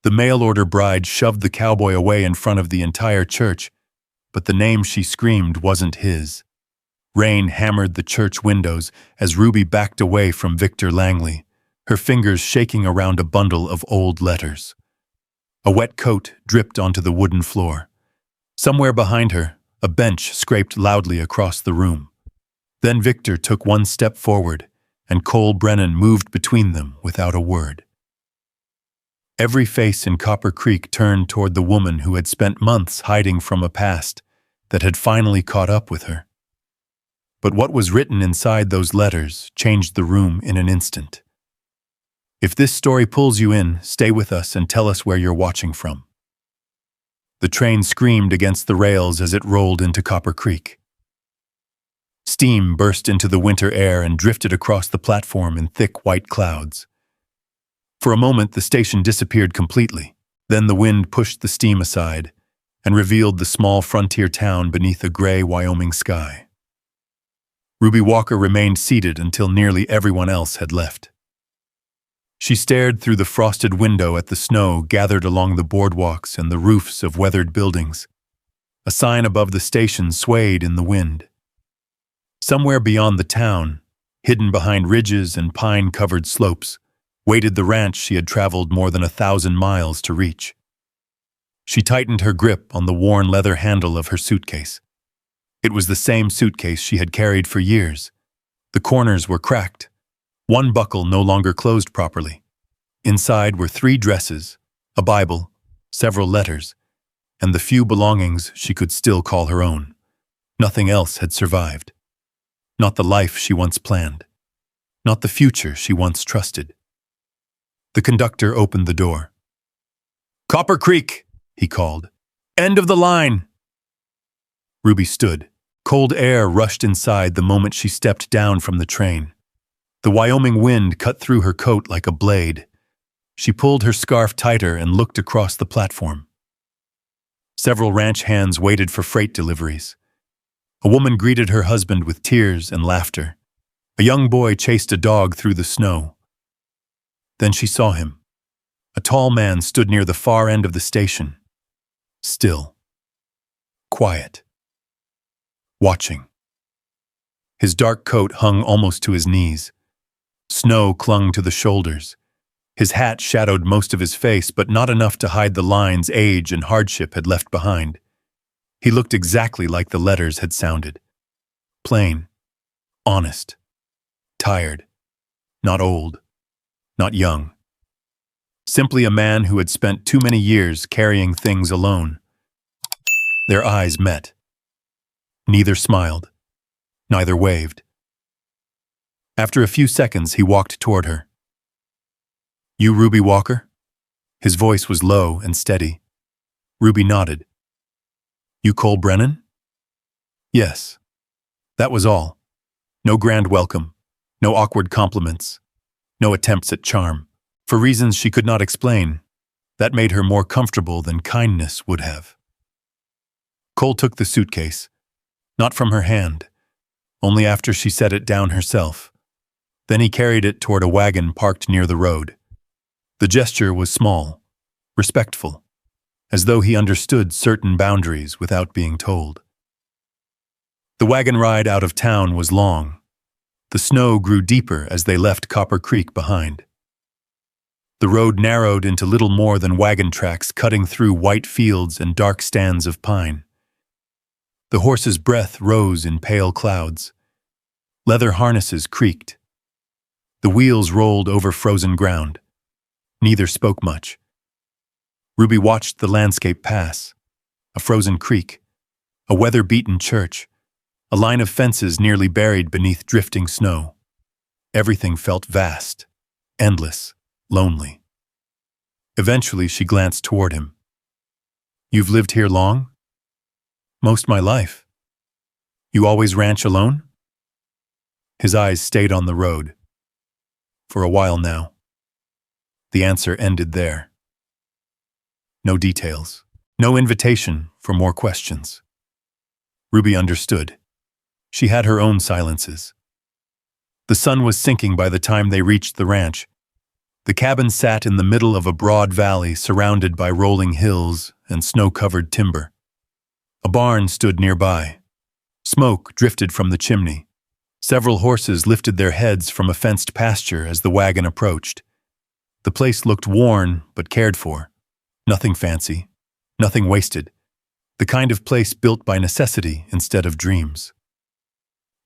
The mail-order bride shoved the cowboy away in front of the entire church, but the name she screamed wasn't his. Rain hammered the church windows as Ruby backed away from Victor Langley, her fingers shaking around a bundle of old letters. A wet coat dripped onto the wooden floor. Somewhere behind her, a bench scraped loudly across the room. Then Victor took one step forward, and Cole Brennan moved between them without a word. Every face in Copper Creek turned toward the woman who had spent months hiding from a past that had finally caught up with her. But what was written inside those letters changed the room in an instant. If this story pulls you in, stay with us and tell us where you're watching from. The train screamed against the rails as it rolled into Copper Creek. Steam burst into the winter air and drifted across the platform in thick white clouds. For a moment, the station disappeared completely. Then the wind pushed the steam aside and revealed the small frontier town beneath a gray Wyoming sky. Ruby Walker remained seated until nearly everyone else had left. She stared through the frosted window at the snow gathered along the boardwalks and the roofs of weathered buildings. A sign above the station swayed in the wind. Somewhere beyond the town, hidden behind ridges and pine-covered slopes, waited the ranch she had traveled more than 1,000 miles to reach. She tightened her grip on the worn leather handle of her suitcase. It was the same suitcase she had carried for years. The corners were cracked. One buckle no longer closed properly. Inside were 3 dresses, a Bible, several letters, and the few belongings she could still call her own. Nothing else had survived. Not the life she once planned. Not the future she once trusted. The conductor opened the door. "Copper Creek," he called. "End of the line." Ruby stood. Cold air rushed inside the moment she stepped down from the train. The Wyoming wind cut through her coat like a blade. She pulled her scarf tighter and looked across the platform. Several ranch hands waited for freight deliveries. A woman greeted her husband with tears and laughter. A young boy chased a dog through the snow. Then she saw him. A tall man stood near the far end of the station. Still. Quiet. Watching. His dark coat hung almost to his knees. Snow clung to the shoulders. His hat shadowed most of his face, but not enough to hide the lines age and hardship had left behind. He looked exactly like the letters had sounded. Plain. Honest. Tired. Not old. Not young. Simply a man who had spent too many years carrying things alone. Their eyes met. Neither smiled. Neither waved. After a few seconds, he walked toward her. "You Ruby Walker?" His voice was low and steady. Ruby nodded. "You Cole Brennan?" "Yes." That was all. No grand welcome. No awkward compliments. No attempts at charm. For reasons she could not explain, that made her more comfortable than kindness would have. Cole took the suitcase. Not from her hand. Only after she set it down herself. Then he carried it toward a wagon parked near the road. The gesture was small, respectful, as though he understood certain boundaries without being told. The wagon ride out of town was long. The snow grew deeper as they left Copper Creek behind. The road narrowed into little more than wagon tracks cutting through white fields and dark stands of pine. The horse's breath rose in pale clouds. Leather harnesses creaked. The wheels rolled over frozen ground. Neither spoke much. Ruby watched the landscape pass. A frozen creek, a weather-beaten church, a line of fences nearly buried beneath drifting snow. Everything felt vast, endless, lonely. Eventually, she glanced toward him. "You've lived here long?" "Most my life." "You always ranch alone?" His eyes stayed on the road. "For a while now." The answer ended there. No details. No invitation for more questions. Ruby understood. She had her own silences. The sun was sinking by the time they reached the ranch. The cabin sat in the middle of a broad valley surrounded by rolling hills and snow-covered timber. A barn stood nearby. Smoke drifted from the chimney. Several horses lifted their heads from a fenced pasture as the wagon approached. The place looked worn but cared for. Nothing fancy, nothing wasted. The kind of place built by necessity instead of dreams.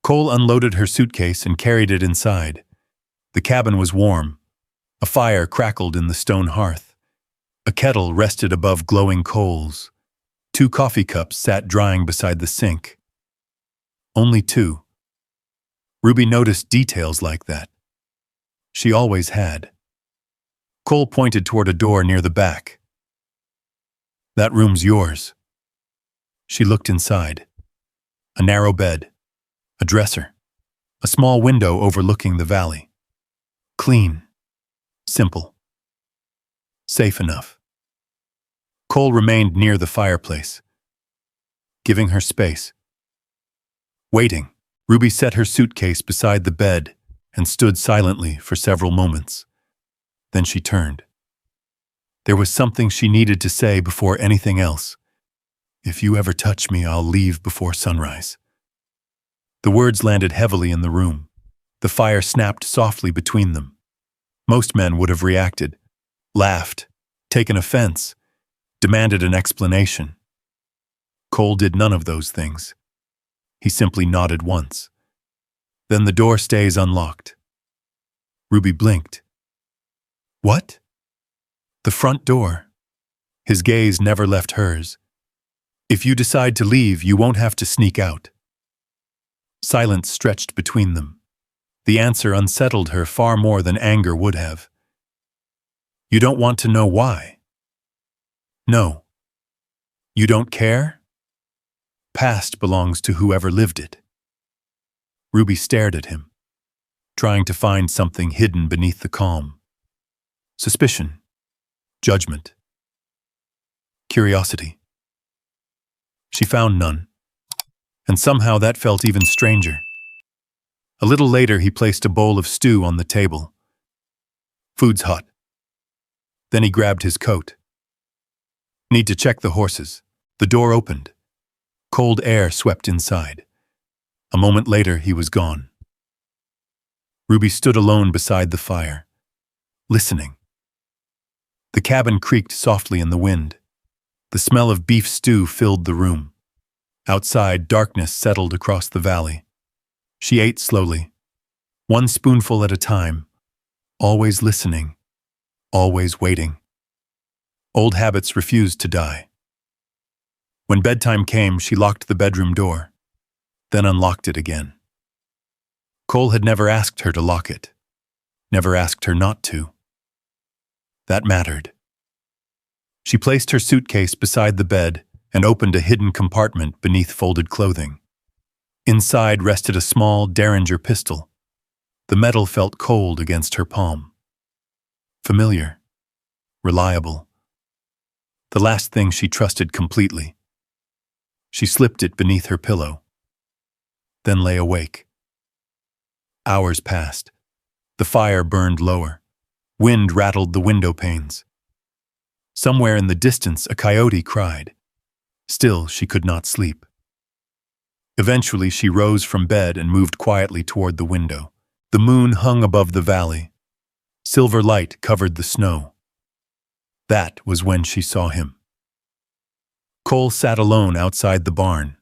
Cole unloaded her suitcase and carried it inside. The cabin was warm. A fire crackled in the stone hearth. A kettle rested above glowing coals. 2 coffee cups sat drying beside the sink. Only 2. Ruby noticed details like that. She always had. Cole pointed toward a door near the back. "That room's yours." She looked inside. A narrow bed, a dresser, a small window overlooking the valley. Clean, simple, safe enough. Cole remained near the fireplace, giving her space. Waiting, Ruby set her suitcase beside the bed and stood silently for several moments. Then she turned. There was something she needed to say before anything else. "If you ever touch me, I'll leave before sunrise." The words landed heavily in the room. The fire snapped softly between them. Most men would have reacted, laughed, taken offense, demanded an explanation. Cole did none of those things. He simply nodded once. Then the door stays unlocked. Ruby blinked. "What?" "The front door." His gaze never left hers. "If you decide to leave, you won't have to sneak out." Silence stretched between them. The answer unsettled her far more than anger would have. "You don't want to know why?" "No." "You don't care?" "Past belongs to whoever lived it." Ruby stared at him, trying to find something hidden beneath the calm. Suspicion, judgment, curiosity. She found none, and somehow that felt even stranger. A little later, he placed a bowl of stew on the table. "Food's hot." Then he grabbed his coat. "Need to check the horses." The door opened. Cold air swept inside. A moment later, he was gone. Ruby stood alone beside the fire, listening. The cabin creaked softly in the wind. The smell of beef stew filled the room. Outside, darkness settled across the valley. She ate slowly, one spoonful at a time, always listening, always waiting. Old habits refused to die. When bedtime came, she locked the bedroom door, then unlocked it again. Cole had never asked her to lock it, never asked her not to. That mattered. She placed her suitcase beside the bed and opened a hidden compartment beneath folded clothing. Inside rested a small Derringer pistol. The metal felt cold against her palm. Familiar, reliable. The last thing she trusted completely. She slipped it beneath her pillow, then lay awake. Hours passed. The fire burned lower. Wind rattled the window panes. Somewhere in the distance, a coyote cried. Still, she could not sleep. Eventually, she rose from bed and moved quietly toward the window. The moon hung above the valley. Silver light covered the snow. That was when she saw him. Cole sat alone outside the barn,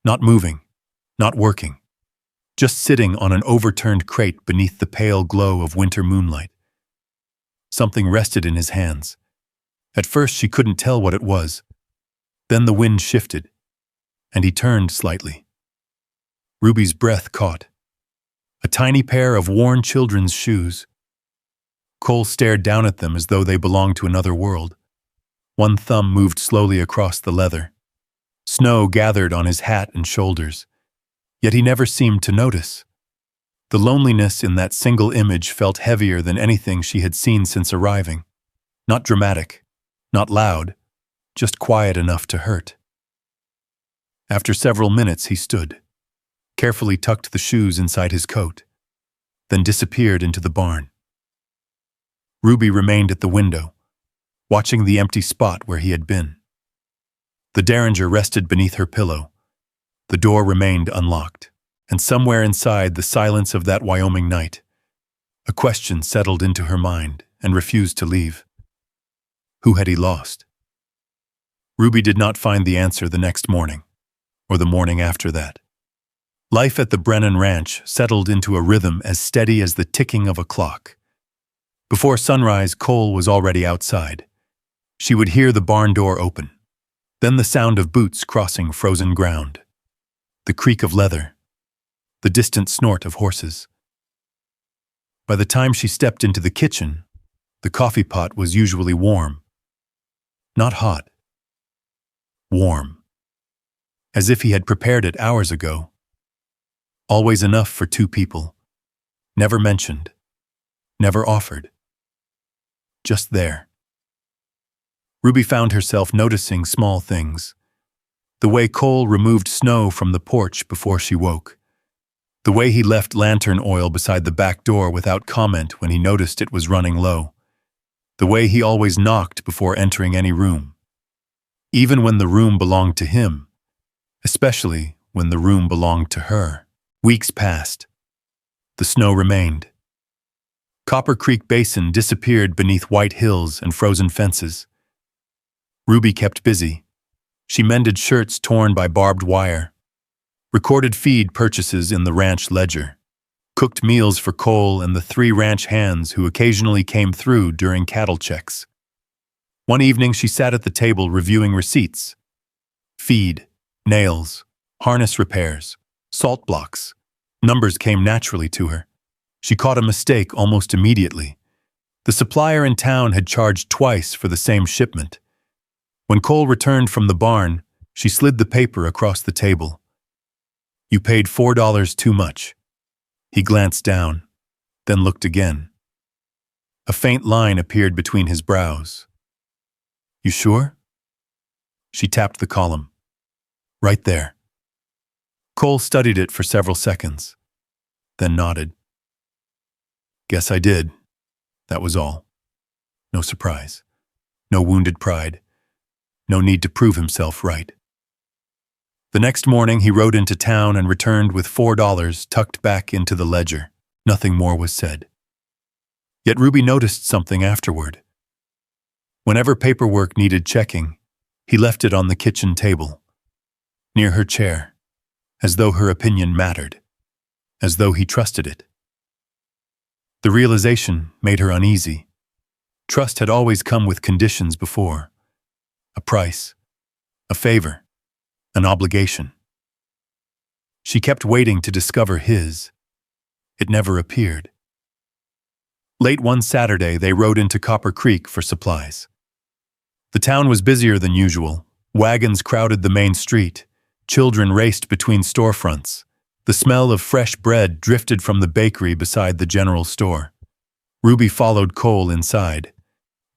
not moving, not working, just sitting on an overturned crate beneath the pale glow of winter moonlight. Something rested in his hands. At first, she couldn't tell what it was. Then the wind shifted, and he turned slightly. Ruby's breath caught. A tiny pair of worn children's shoes. Cole stared down at them as though they belonged to another world. One thumb moved slowly across the leather. Snow gathered on his hat and shoulders, yet he never seemed to notice. The loneliness in that single image felt heavier than anything she had seen since arriving. Not dramatic, not loud, just quiet enough to hurt. After several minutes, he stood, carefully tucked the shoes inside his coat, then disappeared into the barn. Ruby remained at the window, watching the empty spot where he had been. The Derringer rested beneath her pillow. The door remained unlocked, and somewhere inside the silence of that Wyoming night, a question settled into her mind and refused to leave. Who had he lost? Ruby did not find the answer the next morning, or the morning after that. Life at the Brennan Ranch settled into a rhythm as steady as the ticking of a clock. Before sunrise, Cole was already outside. She would hear the barn door open, then the sound of boots crossing frozen ground, the creak of leather, the distant snort of horses. By the time she stepped into the kitchen, the coffee pot was usually warm. Not hot. Warm. As if he had prepared it hours ago. Always enough for 2 people. Never mentioned. Never offered. Just there. Ruby found herself noticing small things. The way Cole removed snow from the porch before she woke. The way he left lantern oil beside the back door without comment when he noticed it was running low. The way he always knocked before entering any room. Even when the room belonged to him. Especially when the room belonged to her. Weeks passed. The snow remained. Copper Creek Basin disappeared beneath white hills and frozen fences. Ruby kept busy. She mended shirts torn by barbed wire, recorded feed purchases in the ranch ledger, cooked meals for Cole and the 3 ranch hands who occasionally came through during cattle checks. One evening she sat at the table reviewing receipts. Feed, nails, harness repairs, salt blocks. Numbers came naturally to her. She caught a mistake almost immediately. The supplier in town had charged twice for the same shipment. When Cole returned from the barn, she slid the paper across the table. "You paid $4 too much." He glanced down, then looked again. A faint line appeared between his brows. "You sure?" She tapped the column. "Right there." Cole studied it for several seconds, then nodded. "Guess I did." That was all. No surprise. No wounded pride. No need to prove himself right. The next morning he rode into town and returned with $4 tucked back into the ledger. Nothing more was said. Yet Ruby noticed something afterward. Whenever paperwork needed checking, he left it on the kitchen table, near her chair, as though her opinion mattered, as though he trusted it. The realization made her uneasy. Trust had always come with conditions before. A price, a favor, an obligation. She kept waiting to discover his. It never appeared. Late one Saturday, they rode into Copper Creek for supplies. The town was busier than usual. Wagons crowded the main street. Children raced between storefronts. The smell of fresh bread drifted from the bakery beside the general store. Ruby followed Cole inside.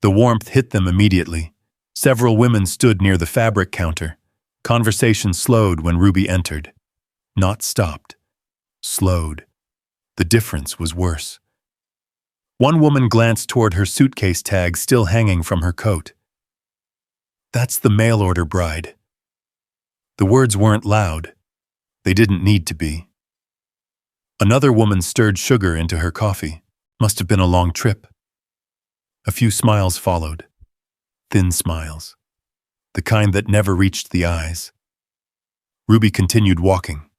The warmth hit them immediately. Several women stood near the fabric counter. Conversation slowed when Ruby entered. Not stopped. Slowed. The difference was worse. One woman glanced toward her suitcase tag still hanging from her coat. "That's the mail-order bride." The words weren't loud. They didn't need to be. Another woman stirred sugar into her coffee. Must have been a long trip. A few smiles followed. Thin smiles. The kind that never reached the eyes. Ruby continued walking.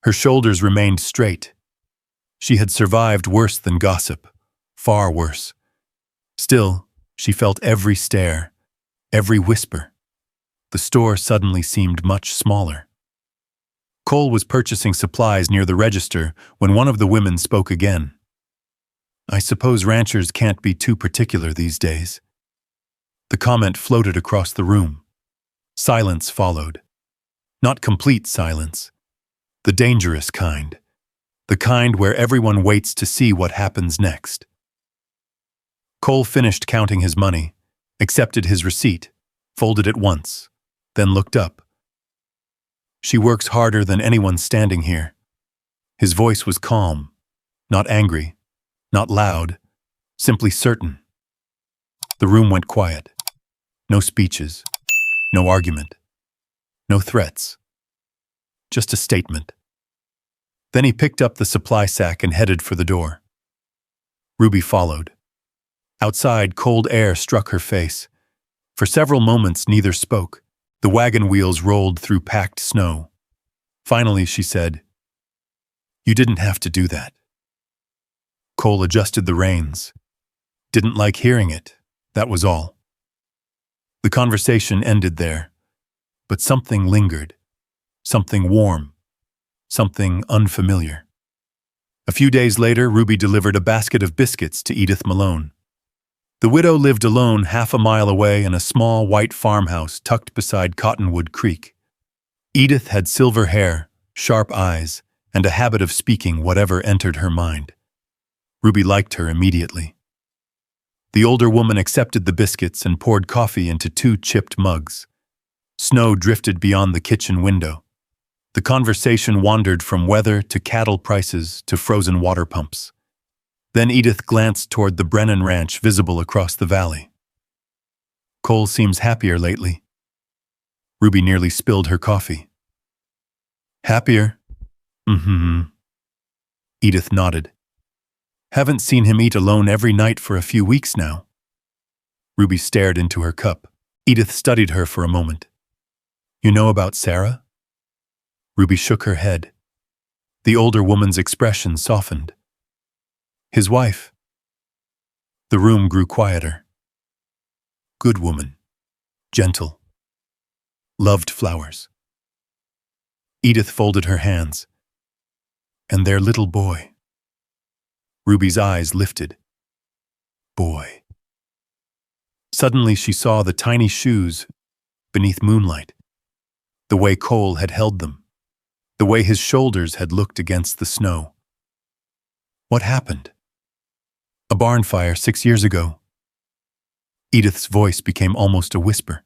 Her shoulders remained straight. She had survived worse than gossip. Far worse. Still, she felt every stare, every whisper. The store suddenly seemed much smaller. Cole was purchasing supplies near the register when one of the women spoke again. "I suppose ranchers can't be too particular these days." The comment floated across the room. Silence followed. Not complete silence. The dangerous kind. The kind where everyone waits to see what happens next. Cole finished counting his money, accepted his receipt, folded it once, then looked up. "She works harder than anyone standing here." His voice was calm, not angry, not loud, simply certain. The room went quiet. No speeches, no argument, no threats. Just a statement. Then he picked up the supply sack and headed for the door. Ruby followed. Outside, cold air struck her face. For several moments, neither spoke. The wagon wheels rolled through packed snow. Finally, she said, "You didn't have to do that." Cole adjusted the reins. Didn't like hearing it, that was all. The conversation ended there, but something lingered. Something warm. Something unfamiliar. A few days later, Ruby delivered a basket of biscuits to Edith Malone. The widow lived alone half a mile away in a small white farmhouse tucked beside Cottonwood Creek. Edith had silver hair, sharp eyes, and a habit of speaking whatever entered her mind. Ruby liked her immediately. The older woman accepted the biscuits and poured coffee into 2 chipped mugs. Snow drifted beyond the kitchen window. The conversation wandered from weather to cattle prices to frozen water pumps. Then Edith glanced toward the Brennan ranch visible across the valley. "Cole seems happier lately." Ruby nearly spilled her coffee. "Happier?" "Mm-hmm." Edith nodded. "Haven't seen him eat alone every night for a few weeks now." Ruby stared into her cup. Edith studied her for a moment. "You know about Sarah?" Ruby shook her head. The older woman's expression softened. "His wife." The room grew quieter. "Good woman. Gentle. Loved flowers." Edith folded her hands. "And their little boy." Ruby's eyes lifted. Boy. Suddenly she saw the tiny shoes beneath moonlight. The way Cole had held them. The way his shoulders had looked against the snow. What happened? A barn fire 6 years ago. Edith's voice became almost a whisper.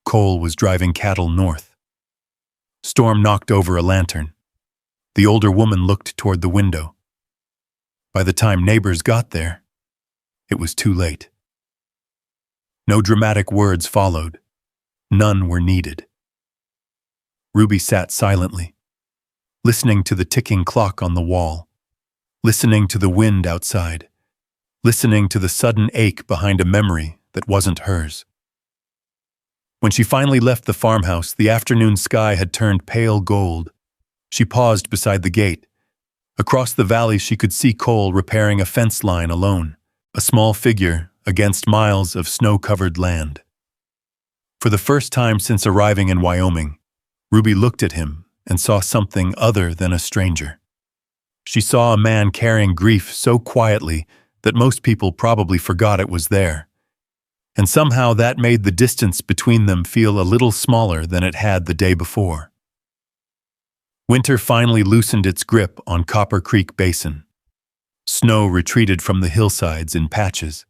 Cole was driving cattle north. Storm knocked over a lantern. The older woman looked toward the window. By the time neighbors got there, it was too late. No dramatic words followed. None were needed. Ruby sat silently, listening to the ticking clock on the wall, listening to the wind outside, listening to the sudden ache behind a memory that wasn't hers. When she finally left the farmhouse, the afternoon sky had turned pale gold. She paused beside the gate. Across the valley, she could see Cole repairing a fence line alone, a small figure against miles of snow-covered land. For the first time since arriving in Wyoming, Ruby looked at him and saw something other than a stranger. She saw a man carrying grief so quietly that most people probably forgot it was there. And somehow that made the distance between them feel a little smaller than it had the day before. Winter finally loosened its grip on Copper Creek Basin. Snow retreated from the hillsides in patches.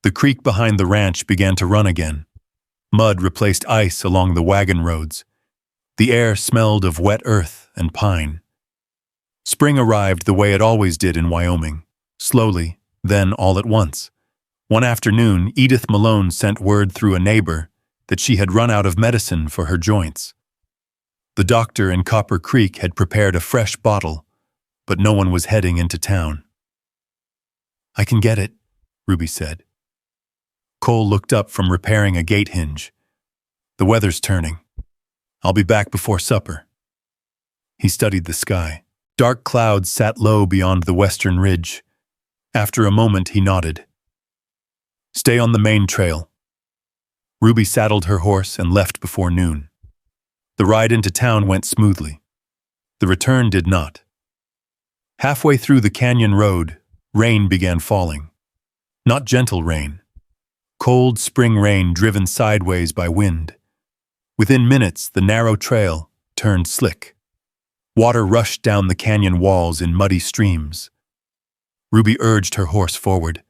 The creek behind the ranch began to run again. Mud replaced ice along the wagon roads. The air smelled of wet earth and pine. Spring arrived the way it always did in Wyoming, slowly, then all at once. One afternoon, Edith Malone sent word through a neighbor that she had run out of medicine for her joints. The doctor in Copper Creek had prepared a fresh bottle, but no one was heading into town. "I can get it," Ruby said. Cole looked up from repairing a gate hinge. "The weather's turning. I'll be back before supper." He studied the sky. Dark clouds sat low beyond the western ridge. After a moment, he nodded. "Stay on the main trail." Ruby saddled her horse and left before noon. The ride into town went smoothly. The return did not. Halfway through the canyon road, rain began falling. Not gentle rain. Cold spring rain driven sideways by wind. Within minutes, the narrow trail turned slick. Water rushed down the canyon walls in muddy streams. Ruby urged her horse forward.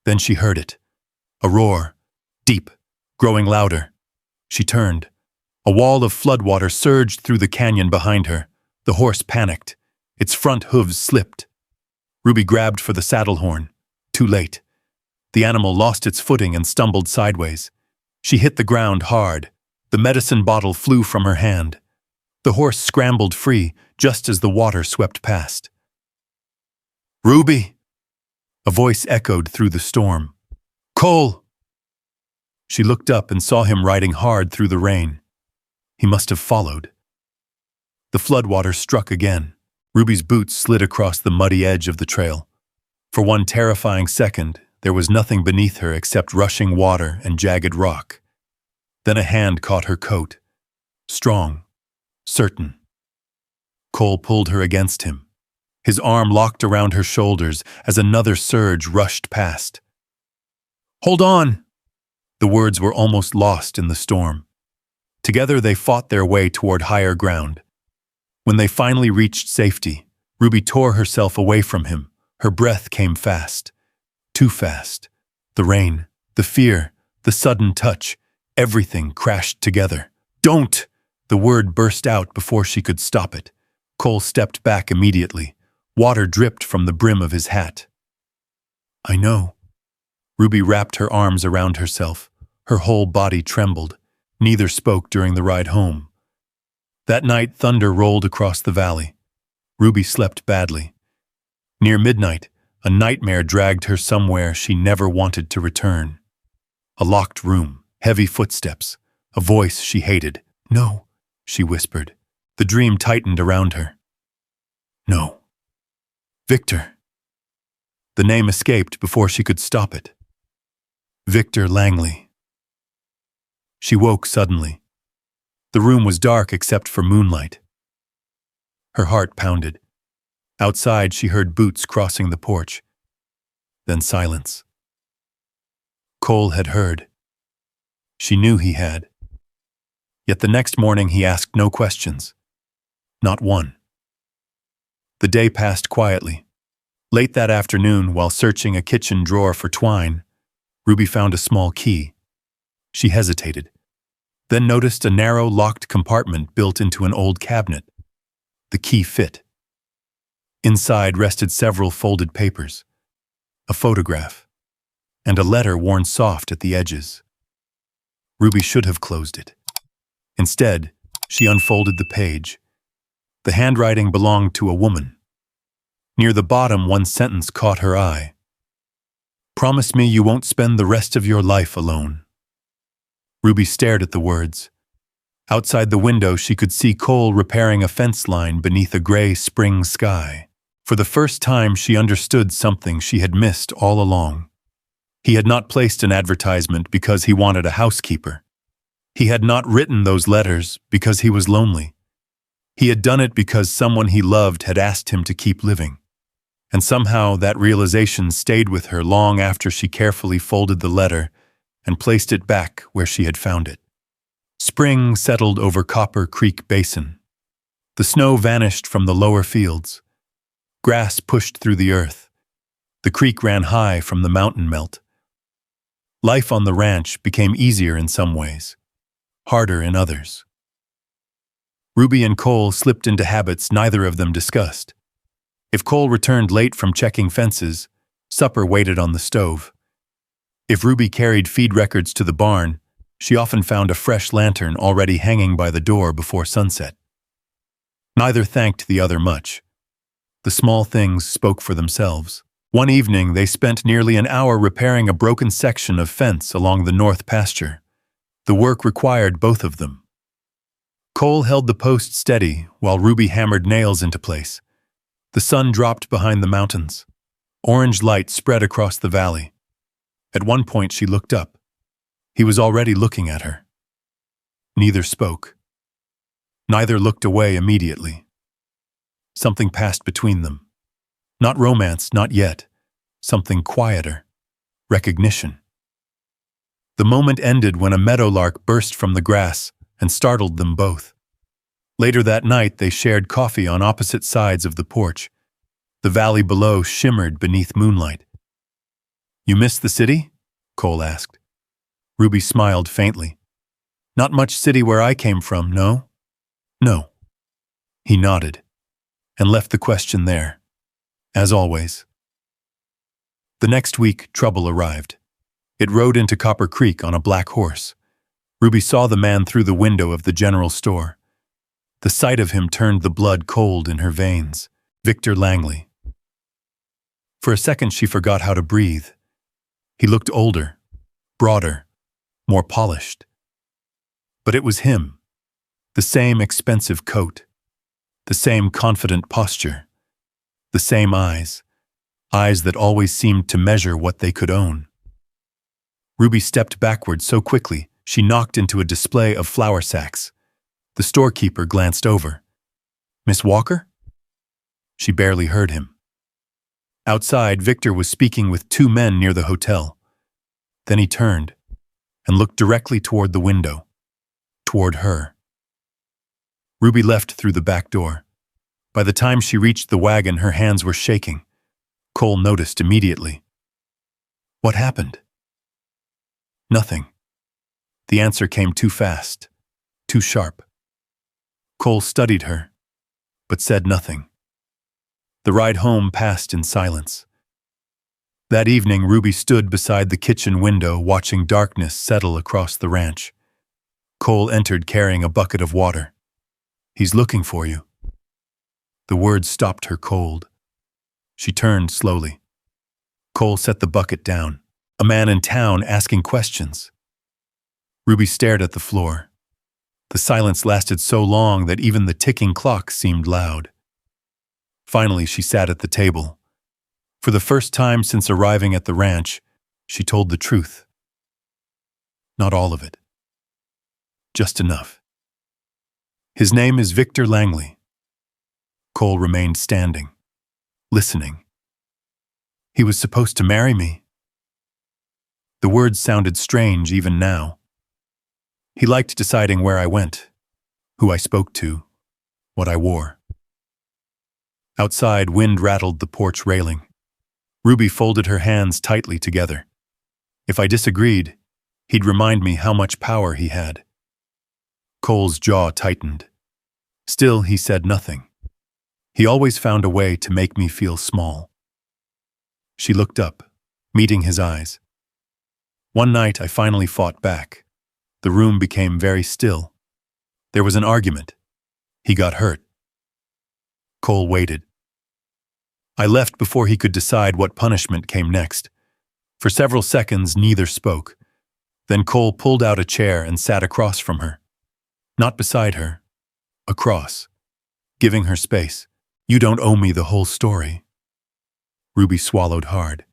Then she heard it. A roar, deep, growing louder. She turned. A wall of floodwater surged through the canyon behind her. The horse panicked. Its front hooves slipped. Ruby grabbed for the saddle horn. Too late. The animal lost its footing and stumbled sideways. She hit the ground hard. The medicine bottle flew from her hand. The horse scrambled free just as the water swept past. "Ruby!" A voice echoed through the storm. "Cole!" She looked up and saw him riding hard through the rain. He must have followed. The floodwater struck again. Ruby's boots slid across the muddy edge of the trail. For one terrifying second, there was nothing beneath her except rushing water and jagged rock. Then a hand caught her coat. Strong, certain. Cole pulled her against him. His arm locked around her shoulders as another surge rushed past. "Hold on!" The words were almost lost in the storm. Together they fought their way toward higher ground. When they finally reached safety, Ruby tore herself away from him. Her breath came fast. Too fast. The rain, the fear, the sudden touch, everything crashed together. "Don't!" The word burst out before she could stop it. Cole stepped back immediately. Water dripped from the brim of his hat. "I know." Ruby wrapped her arms around herself. Her whole body trembled. Neither spoke during the ride home. That night, thunder rolled across the valley. Ruby slept badly. Near midnight, a nightmare dragged her somewhere she never wanted to return. A locked room, heavy footsteps, a voice she hated. "No," she whispered. The dream tightened around her. "No. Victor." The name escaped before she could stop it. Victor Langley. She woke suddenly. The room was dark except for moonlight. Her heart pounded. Outside, she heard boots crossing the porch. Then silence. Cole had heard. She knew he had. Yet the next morning he asked no questions. Not one. The day passed quietly. Late that afternoon, while searching a kitchen drawer for twine, Ruby found a small key. She hesitated, then noticed a narrow, locked compartment built into an old cabinet. The key fit. Inside rested several folded papers, a photograph, and a letter worn soft at the edges. Ruby should have closed it. Instead, she unfolded the page. The handwriting belonged to a woman. Near the bottom, one sentence caught her eye. "Promise me you won't spend the rest of your life alone." Ruby stared at the words. Outside the window, she could see Cole repairing a fence line beneath a gray spring sky. For the first time, she understood something she had missed all along. He had not placed an advertisement because he wanted a housekeeper. He had not written those letters because he was lonely. He had done it because someone he loved had asked him to keep living. And somehow that realization stayed with her long after she carefully folded the letter and placed it back where she had found it. Spring settled over Copper Creek Basin. The snow vanished from the lower fields. Grass pushed through the earth. The creek ran high from the mountain melt. Life on the ranch became easier in some ways, harder in others. Ruby and Cole slipped into habits neither of them discussed. If Cole returned late from checking fences, supper waited on the stove. If Ruby carried feed records to the barn, she often found a fresh lantern already hanging by the door before sunset. Neither thanked the other much. The small things spoke for themselves. One evening, they spent nearly an hour repairing a broken section of fence along the north pasture. The work required both of them. Cole held the post steady while Ruby hammered nails into place. The sun dropped behind the mountains. Orange light spread across the valley. At one point, she looked up. He was already looking at her. Neither spoke. Neither looked away immediately. Something passed between them. Not romance, not yet. Something quieter. Recognition. The moment ended when a meadowlark burst from the grass and startled them both. Later that night, they shared coffee on opposite sides of the porch. The valley below shimmered beneath moonlight. "You miss the city?" Cole asked. Ruby smiled faintly. "Not much city where I came from, no?" "No." He nodded and left the question there, as always. The next week, trouble arrived. It rode into Copper Creek on a black horse. Ruby saw the man through the window of the general store. The sight of him turned the blood cold in her veins. Victor Langley. For a second she forgot how to breathe. He looked older, broader, more polished. But it was him. The same expensive coat. The same confident posture. The same eyes. Eyes that always seemed to measure what they could own. Ruby stepped backward so quickly she knocked into a display of flour sacks. The storekeeper glanced over. "Miss Walker?" She barely heard him. Outside, Victor was speaking with two men near the hotel. Then he turned and looked directly toward the window, toward her. Ruby left through the back door. By the time she reached the wagon, her hands were shaking. Cole noticed immediately. "What happened?" "Nothing." The answer came too fast, too sharp. Cole studied her, but said nothing. The ride home passed in silence. That evening, Ruby stood beside the kitchen window watching darkness settle across the ranch. Cole entered carrying a bucket of water. "He's looking for you." The words stopped her cold. She turned slowly. Cole set the bucket down. A man in town asking questions. Ruby stared at the floor. The silence lasted so long that even the ticking clock seemed loud. Finally, she sat at the table. For the first time since arriving at the ranch, she told the truth. Not all of it. Just enough. "His name is Victor Langley." Cole remained standing, listening. "He was supposed to marry me." The words sounded strange even now. "He liked deciding where I went, who I spoke to, what I wore." Outside, wind rattled the porch railing. Ruby folded her hands tightly together. If I disagreed, he'd remind me how much power he had. Cole's jaw tightened. Still, he said nothing. He always found a way to make me feel small. She looked up, meeting his eyes. One night, I finally fought back. The room became very still. There was an argument. He got hurt. Cole waited. I left before he could decide what punishment came next. For several seconds, neither spoke. Then Cole pulled out a chair and sat across from her. Not beside her. Across. Giving her space. "You don't owe me the whole story." Ruby swallowed hard.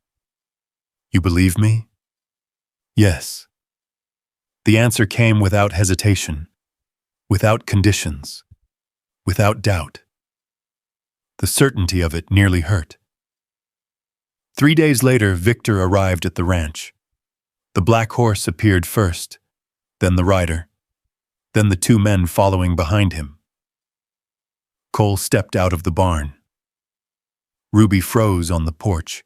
"You believe me?" "Yes." The answer came without hesitation, without conditions, without doubt. The certainty of it nearly hurt. 3 days later, Victor arrived at the ranch. The black horse appeared first, then the rider, then the two men following behind him. Cole stepped out of the barn. Ruby froze on the porch.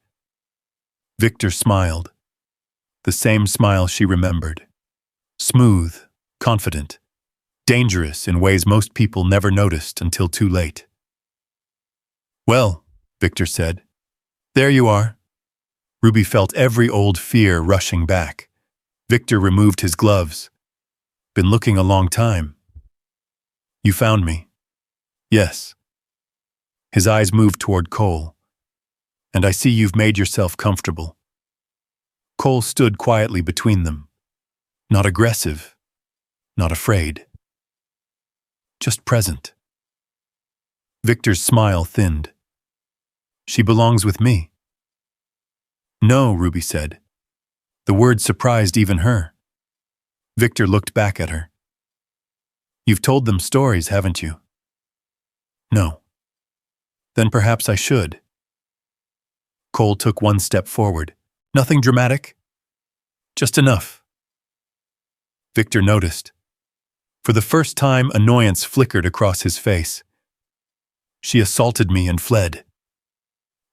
Victor smiled, the same smile she remembered. Smooth, confident, dangerous in ways most people never noticed until too late. "Well," Victor said, "there you are." Ruby felt every old fear rushing back. Victor removed his gloves. "Been looking a long time." "You found me." "Yes." His eyes moved toward Cole. "And I see you've made yourself comfortable." Cole stood quietly between them. Not aggressive, not afraid. Just present. Victor's smile thinned. "She belongs with me." "No," Ruby said. The word surprised even her. Victor looked back at her. "You've told them stories, haven't you?" "No." "Then perhaps I should." Cole took one step forward. "Nothing dramatic? Just enough." Victor noticed. For the first time, annoyance flickered across his face. "She assaulted me and fled."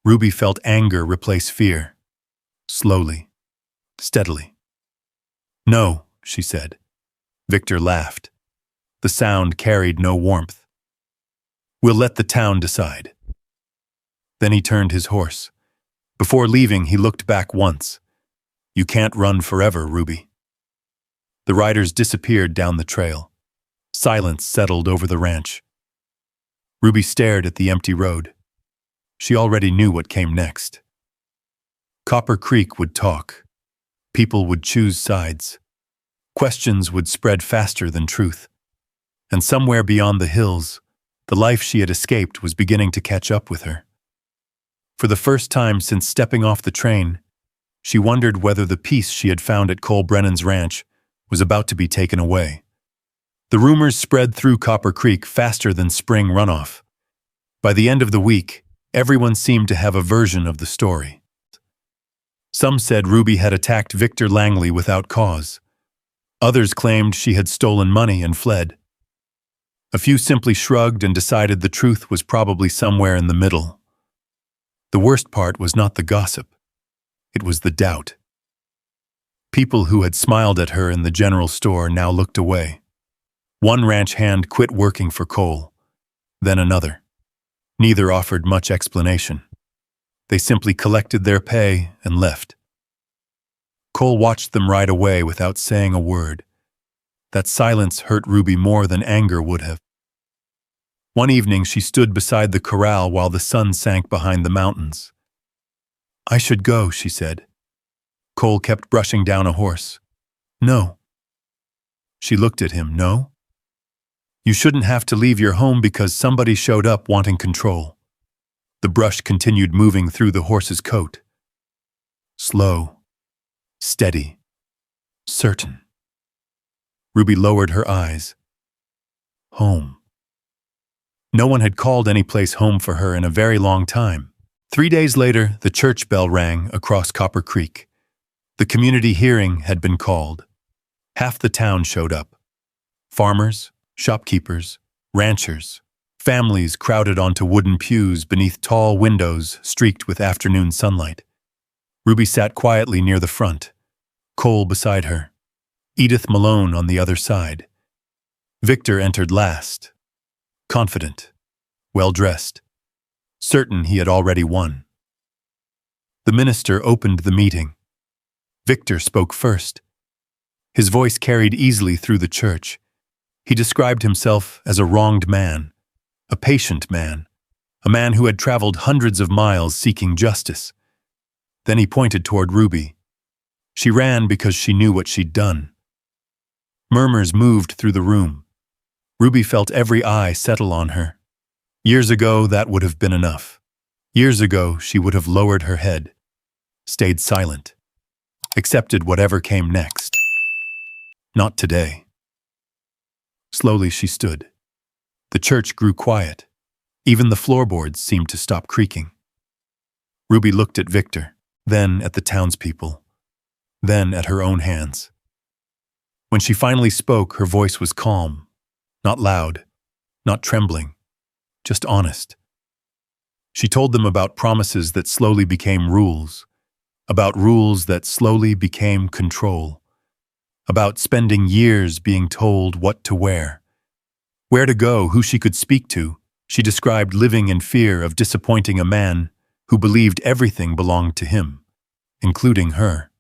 Ruby felt anger replace fear. Slowly, steadily. "No," she said. Victor laughed. The sound carried no warmth. "We'll let the town decide." Then he turned his horse. Before leaving, he looked back once. You can't run forever, Ruby. The riders disappeared down the trail. Silence settled over the ranch. Ruby stared at the empty road. She already knew what came next. Copper Creek would talk. People would choose sides. Questions would spread faster than truth. And somewhere beyond the hills, the life she had escaped was beginning to catch up with her. For the first time since stepping off the train, she wondered whether the peace she had found at Cole Brennan's ranch was about to be taken away. The rumors spread through Copper Creek faster than spring runoff. By the end of the week, everyone seemed to have a version of the story. Some said Ruby had attacked Victor Langley without cause. Others claimed she had stolen money and fled. A few simply shrugged and decided the truth was probably somewhere in the middle. The worst part was not the gossip. It was the doubt. People who had smiled at her in the general store now looked away. One ranch hand quit working for Cole, then another. Neither offered much explanation. They simply collected their pay and left. Cole watched them ride away without saying a word. That silence hurt Ruby more than anger would have. One evening she stood beside the corral while the sun sank behind the mountains. "I should go," she said. Cole kept brushing down a horse. "No." She looked at him. "No? You shouldn't have to leave your home because somebody showed up wanting control." The brush continued moving through the horse's coat. Slow, steady, certain. Ruby lowered her eyes. Home. No one had called any place home for her in a very long time. 3 days later, the church bell rang across Copper Creek. The community hearing had been called. Half the town showed up. Farmers, shopkeepers, ranchers, families crowded onto wooden pews beneath tall windows streaked with afternoon sunlight. Ruby sat quietly near the front, Cole beside her, Edith Malone on the other side. Victor entered last, confident, well-dressed, certain he had already won. The minister opened the meeting. Victor spoke first. His voice carried easily through the church. He described himself as a wronged man, a patient man, a man who had traveled hundreds of miles seeking justice. Then he pointed toward Ruby. She ran because she knew what she'd done. Murmurs moved through the room. Ruby felt every eye settle on her. Years ago, that would have been enough. Years ago, she would have lowered her head, stayed silent, accepted whatever came next. Not today. Slowly she stood. The church grew quiet. Even the floorboards seemed to stop creaking. Ruby looked at Victor, then at the townspeople, then at her own hands. When she finally spoke, her voice was calm, not loud, not trembling, just honest. She told them about promises that slowly became rules, about rules that slowly became control, about spending years being told what to wear, where to go, who she could speak to. She described living in fear of disappointing a man who believed everything belonged to him, including her.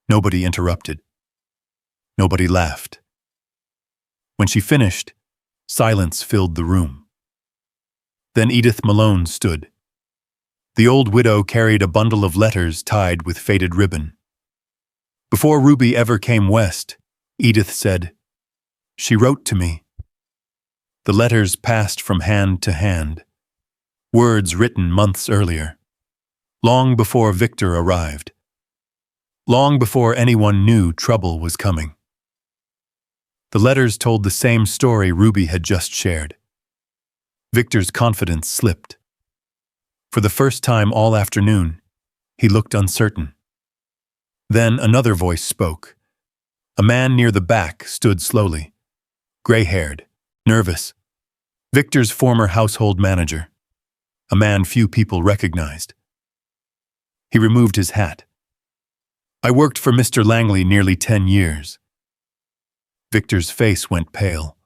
Nobody interrupted. Nobody laughed. When she finished, silence filled the room. Then Edith Malone stood. The old widow carried a bundle of letters tied with faded ribbon. Before Ruby ever came west, Edith said, "She wrote to me." The letters passed from hand to hand, words written months earlier, long before Victor arrived, long before anyone knew trouble was coming. The letters told the same story Ruby had just shared. Victor's confidence slipped. For the first time all afternoon, he looked uncertain. Then another voice spoke. A man near the back stood slowly, gray-haired, nervous. Victor's former household manager, a man few people recognized. He removed his hat. "I worked for Mr. Langley nearly 10 years. Victor's face went pale.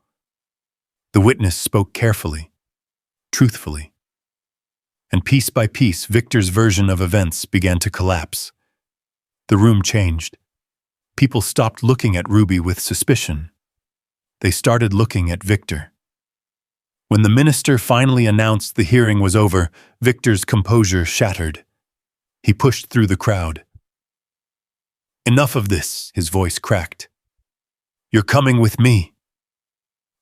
The witness spoke carefully, truthfully. And piece by piece, Victor's version of events began to collapse. The room changed. People stopped looking at Ruby with suspicion. They started looking at Victor. When the minister finally announced the hearing was over, Victor's composure shattered. He pushed through the crowd. "Enough of this," his voice cracked. "You're coming with me."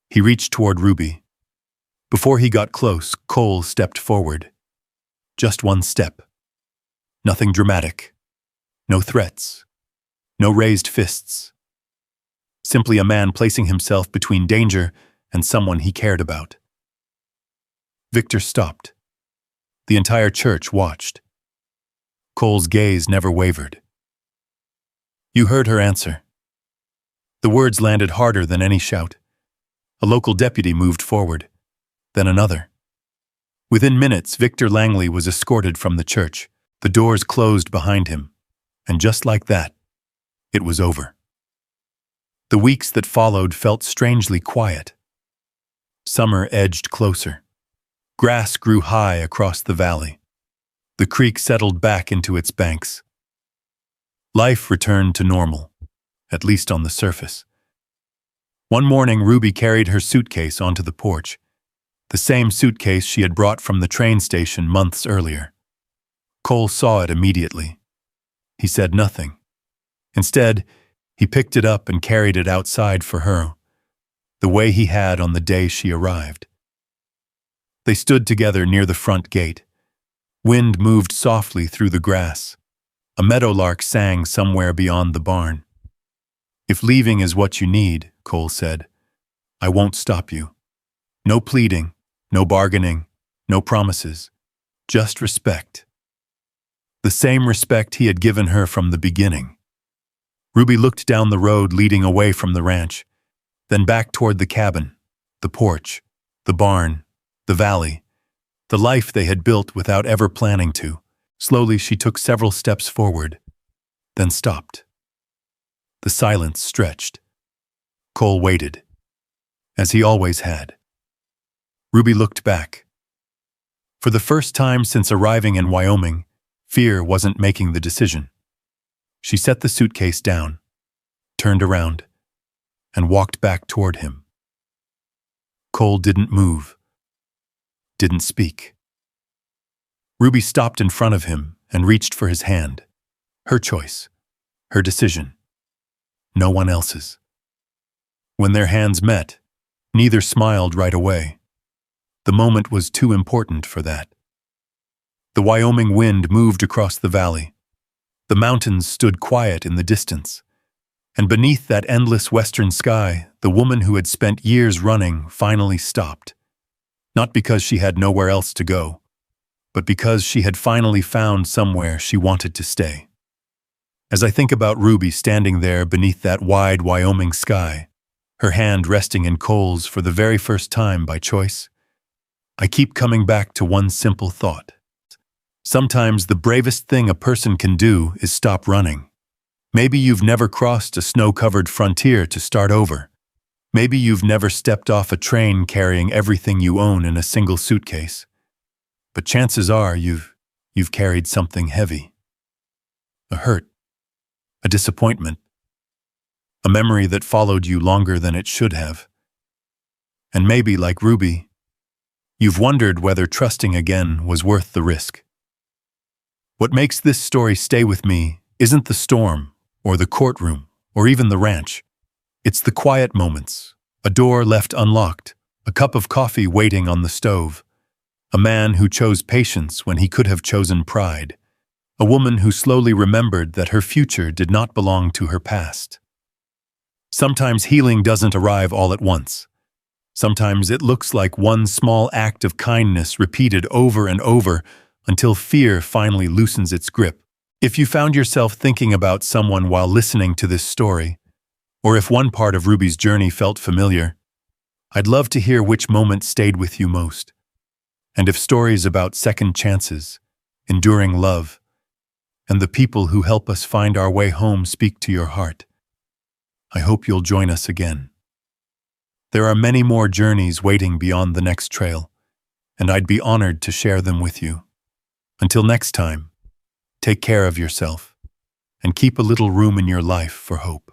He reached toward Ruby. Before he got close, Cole stepped forward. Just one step. Nothing dramatic. No threats. No raised fists. Simply a man placing himself between danger and someone he cared about. Victor stopped. The entire church watched. Cole's gaze never wavered. "You heard her answer." The words landed harder than any shout. A local deputy moved forward, then another. Within minutes, Victor Langley was escorted from the church. The doors closed behind him, and just like that, it was over. The weeks that followed felt strangely quiet. Summer edged closer. Grass grew high across the valley. The creek settled back into its banks. Life returned to normal, at least on the surface. One morning, Ruby carried her suitcase onto the porch, the same suitcase she had brought from the train station months earlier. Cole saw it immediately. He said nothing. Instead, he picked it up and carried it outside for her, the way he had on the day she arrived. They stood together near the front gate. Wind moved softly through the grass. A meadowlark sang somewhere beyond the barn. "If leaving is what you need," Cole said, "I won't stop you. No pleading, no bargaining, no promises. Just respect." The same respect he had given her from the beginning. Ruby looked down the road leading away from the ranch, then back toward the cabin, the porch, the barn, the valley, the life they had built without ever planning to. Slowly she took several steps forward, then stopped. The silence stretched. Cole waited, as he always had. Ruby looked back. For the first time since arriving in Wyoming, fear wasn't making the decision. She set the suitcase down, turned around, and walked back toward him. Cole didn't move, didn't speak. Ruby stopped in front of him and reached for his hand. Her choice, her decision. No one else's. When their hands met, neither smiled right away. The moment was too important for that. The Wyoming wind moved across the valley. The mountains stood quiet in the distance. And beneath that endless western sky, the woman who had spent years running finally stopped. Not because she had nowhere else to go, but because she had finally found somewhere she wanted to stay. As I think about Ruby standing there beneath that wide Wyoming sky, her hand resting in Cole's for the very first time by choice, I keep coming back to one simple thought. Sometimes the bravest thing a person can do is stop running. Maybe you've never crossed a snow-covered frontier to start over. Maybe you've never stepped off a train carrying everything you own in a single suitcase. But chances are you've carried something heavy. A hurt, a disappointment, a memory that followed you longer than it should have. And maybe, like Ruby, you've wondered whether trusting again was worth the risk. What makes this story stay with me isn't the storm, or the courtroom, or even the ranch. It's the quiet moments, a door left unlocked, a cup of coffee waiting on the stove, a man who chose patience when he could have chosen pride, a woman who slowly remembered that her future did not belong to her past. Sometimes healing doesn't arrive all at once. Sometimes it looks like one small act of kindness repeated over and over until fear finally loosens its grip. If you found yourself thinking about someone while listening to this story, or if one part of Ruby's journey felt familiar, I'd love to hear which moment stayed with you most. And if stories about second chances, enduring love, and the people who help us find our way home speak to your heart, I hope you'll join us again. There are many more journeys waiting beyond the next trail, and I'd be honored to share them with you. Until next time, take care of yourself and keep a little room in your life for hope.